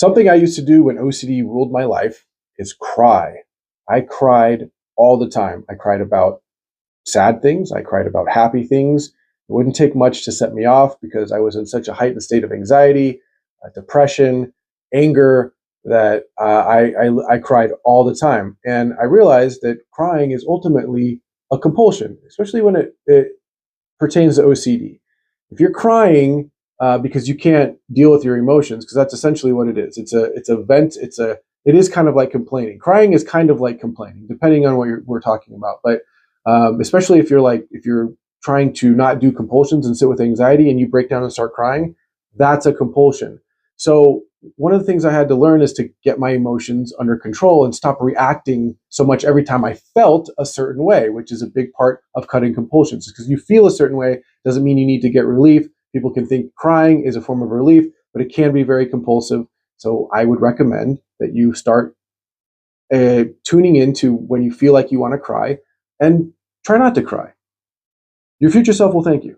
Something I used to do when OCD ruled my life is cry. I cried all the time. I cried about sad things. I cried about happy things. It wouldn't take much to set me off because I was in such a heightened state of anxiety, depression, anger that I cried all the time. And I realized that crying is ultimately a compulsion, especially when it pertains to OCD. If you're crying because you can't deal with your emotions, because that's essentially what it is. It's a vent. It is kind of like complaining. Crying is kind of like complaining, depending on what we're talking about. But especially if you're trying to not do compulsions and sit with anxiety and you break down and start crying, that's a compulsion. So one of the things I had to learn is to get my emotions under control and stop reacting so much every time I felt a certain way, which is a big part of cutting compulsions. Because you feel a certain way doesn't mean you need to get relief. People can think crying is a form of relief, but it can be very compulsive. So I would recommend that you start tuning into when you feel like you want to cry and try not to cry. Your future self will thank you.